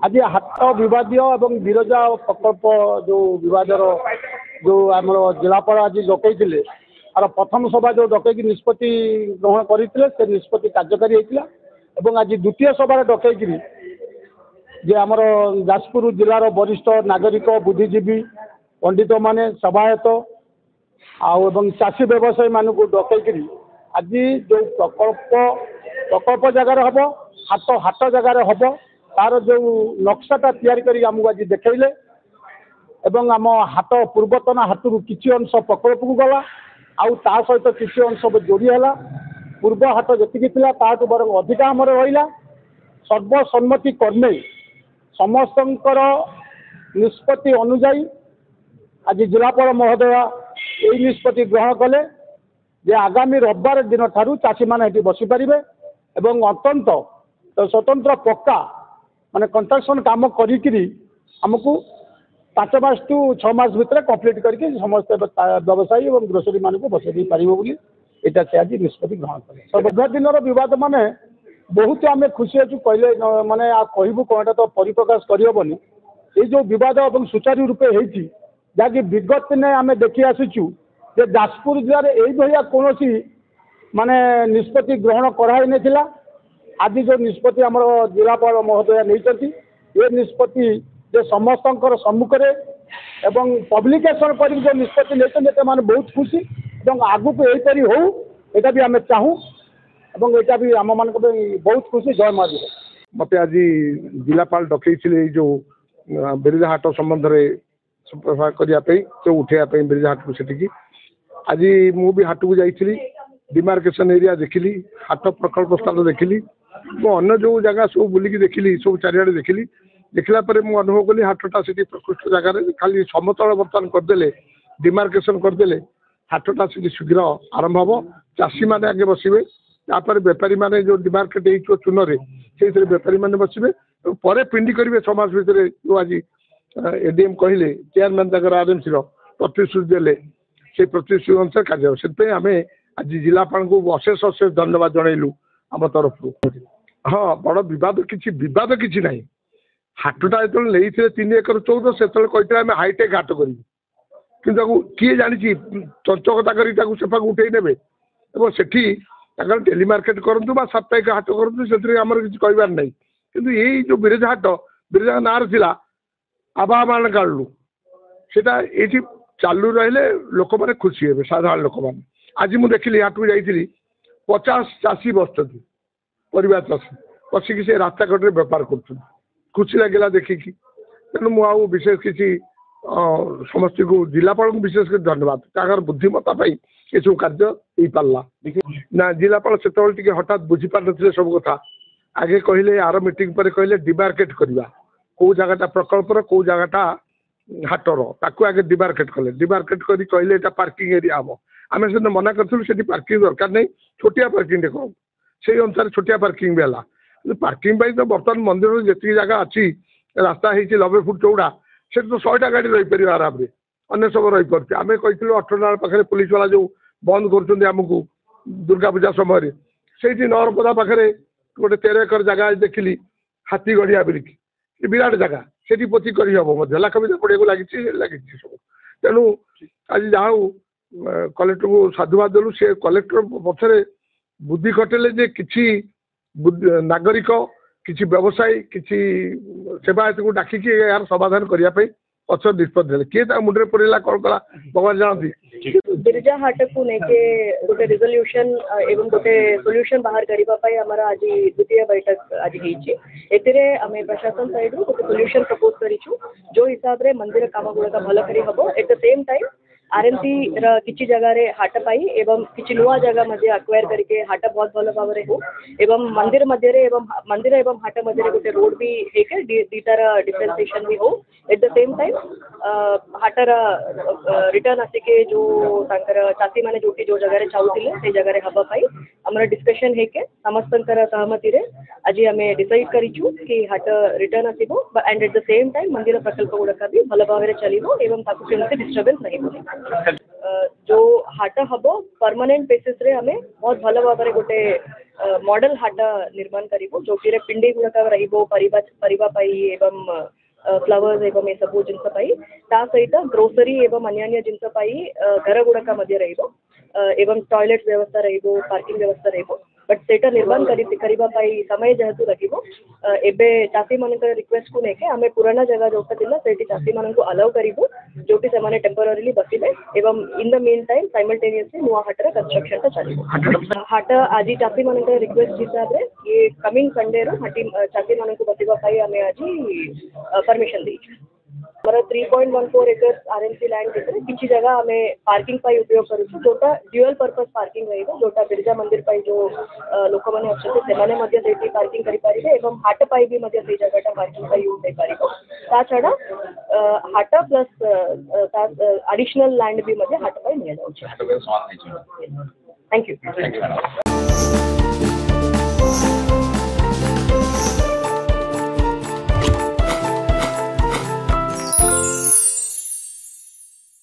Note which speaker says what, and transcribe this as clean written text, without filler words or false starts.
Speaker 1: आज हाट विवाद एवं विरजा प्रकल्प जो विवादर जो आम जिलापाल आज डकई आर प्रथम सभा जो डकई निष्पत्ति ग्रहण करते से निष्पत्ति कार्यकारी होता एवं आज द्वितीय सभा डकई जे आमर जाजपुर जिलार वरिष्ठ नागरिक बुद्धिजीवी पंडित माने सभायत आउ चाषी व्यवसायी मान डकई आज जो प्रकल्प जगार हम हाट जगार हम तार जो नक्शाटा तैयारी आमको आज देखले एवं आम हाट पूर्वतन हाटू किसी अंश प्रकल्प को गला आउ ता सहित किसी अंश जोड़ी है पूर्व हाट जी ताठू बर अधिका आम रहा सर्वसम्मति क्रमे समस्त निष्पत्ति अनुजाई आज जिलापाल महोदय यही निष्पत्ति ग्रहण कले जे आगामी रविवार दिन ठारू चाषी मैंने बसीपारे एवं अत्यंत स्वतंत्र पक्का माने कंस्ट्रक्शन काम करी आमको 5 मास टू 6 मास भितर कंप्लीट करके समस्त व्यवसायी और ग्रोसरी मान को बसई पार यहाँ से आज निष्पत्ति ग्रहण कले दिन बद माने बहुत आम खुशी अच्छु कहले माने कहबू कौन तो परिप्रकाश करहबनी ये जो बद और सुचारू रूपे होती जहाँकि विगत दिन आम देखी आसीचु जे जाजपुर जिले में यही कौन माने निष्पत्ति ग्रहण कराई नाला आज जो निष्पत्ति आम जिलापाल महोदय नहीं ये निष्पत्ति जो समस्त सम्मुख एवं पब्लिकेशन कर जो निष्पत्ति नहीं मैंने बहुत खुशी और आगू को यहीपरि हो यहाँ भी आम चाहूँ और यहाँ भी आम मान बहुत खुशी जय माँ
Speaker 2: मत आज जिलापाल डकई जो बिरजा हाट संबंध में सफा करने जो उठेबापी बिरजा हाट को सेठी आज मु भी हाट को जाइली डिमार्केशन एरिया देखिली हाट प्रकल्प स्थान देखिली अन्य जो जगह सब बुलिकी देखिली सब चारिड़े देखिली देखला मुझे अनुभव कली हाटटा से प्रकृष्ट जगार खाली समतल बर्तमान करदे डिमार्केशन करदे हाटटा से शीघ्र आरंभ हम चाषी मैंने आगे बसवे तापर बेपारी मैंने जो डिमार्केट हो चून से बेपारी मैंने बसवे पर पिंडी करेंगे समाज भितर जो आज एडीएम कहले चेयरमैन तक आरएमसी प्रतिश्रुति देले से प्रतिश्रुति अनुसार कार्य से आम आज जिलापाल को अशेष अशेष धन्यवाद जनइलु आम तरफ हाँ बड़ बद किसी ना हाटटा जो नहीं 3 एकर 14 से कहते आम हाईटेक हाट कर किए जानी चंचकता कर उठे ने सेठी टेलीमार्केट करूँ साप्ताहिक हाट करूँ से आम किसी कहबार ना कि यही जो बिरजा हाट बिरजा ना था आभा मान काढ़लु से चालू रही लोक मैंने खुशी हे साधारण लोक मैंने आज मुझे देखिली हाट को जाइली 50 चाषी बसुँच परिवार चाषी बसिकी से रास्ता कड़े बेपार कर खुशी लगे देखिकी तेणु मुझे विशेष किसी समस्त को जिलापाल को विशेष कर धन्यवाद तार बुद्धिमत्ता ये सब कार्य हो पारा ना जिलापाल से हठात बुझीपार नी सब कथा आगे कहले आर मीटिंग पर कहले डिमार्केट करवा कौ जगटा प्रकल्पर कौ जगटा हाटर ताकू आगे डिमार्केट कले डिमार्केट कर कहले पार्किंग एरिया हम आम से मना करूँ पार्किंग दरकार नहीं छोटिया पार्किंग कौन से अनुसार छोटिया पार्किंग भी है पार्किंग तो बर्तमान मंदिर जी जगह अच्छी रास्ता हो 90 फुट चौड़ा से तो 100टा गाड़ी रही पार आराम से अन्य सब रही पारे आम कहूँ 18 पाखे पुलिस वाला जो बंद करमको दुर्गा पूजा समय से नरपदा पाखे गोटे 13 एकर जगह देखिली हाथी गढ़िया बिरिकी विराट जगह से पोती करहब लाख भी पड़ा लगी सब तेणु आज जहाँ कलेक्टर को साधुवाद देलु से कलेक्टर पक्षरे बुद्धि खटेले जे किसी नागरिक किसी व्यवसायी किसी सेवायत को डाकिकी यार समाधान करने पक्ष निष्पत्ति किए मुंडे पड़ा कौन कला भगवान जानती
Speaker 3: बिरजा हाट को लेके गोटे रिजोल्यूशन एवं गोटे सोल्यूशन बाहर करने हमारा आज द्वितीय बैठक आज होती आम प्रशासन साइड रू गोटे सोल्यूशन प्रपोज करूँ जो हिसाब से मंदिर काम गुड़ाक भल कर हम eight the same time RMC किसी जगह हाट पाई एवं किसी नुआ जगह मध्य आक्वायर करके हाट बहुत भल भाव हो एवं मंदिर मध्य मंदिर एवं हाट मध्य गोटे रोड भी है दीटार डिफरेंसिएशन भी हो एट द सेम टाइम हाटर रिटर्न आसिके जो चाषी मैंने जो जगह चाहूले से जगह हवा पाई आमर डिस्कशन है समस्त सहमति आज आम डिसाइड करूँ कि हाट रिटर्न आसो and eight the same time मंदिर प्रकल्प गुड़ाक भी भल भाव चलो एवं डिस्टर्बेंस नहीं जो हाट हम परमानेंट बेसिस रे हमें बहुत भल भाव में गोटे मॉडल हाट निर्माण करूँ जो पिंडी गुड़ाक परिबा एवं फ्लावर्स एवं ये सब जिनस सहित ग्रोसरी एवं अन्य जिनस घर गुड़ाक एवं टॉयलेट व्यवस्था पार्किंग व्यवस्था बट सेटा निर्माण करने समय जेहेतु लगे एबे चाषी मान रिक्वेस्ट को लेके आम पुराना जगह जोटा थिला सेठी चाषी मान को अलाउ करूँ जोटी से टेम्पोरारीली बसिले एवं in the mean time simultaneously नुआ हाटर कंस्ट्रक्शन चलो हाट आज चाषी मान रिक्वेस्ट हिसाब से ये कमिंग संडे रू हाटी चाषी मान को बसवाई आम आज परमिशन दी हमारा 3.14 एकर्स आरएमसी लैंड भितर किसी जगह हमें पार्किंग पाई उपयोग करूँ जोटा ड्यूअल पर्पस पार्किंग रही जोटा बिरजा मंदिर पाई जो लोक मैंने अच्छा से पार्किंग करें एवं हाट पाई भी से जगह पार्किंग का यूज हो पार छड़ा हाट प्लस एडिशनल लैंड भी हाट पाई नि जाऊँ। Thank you.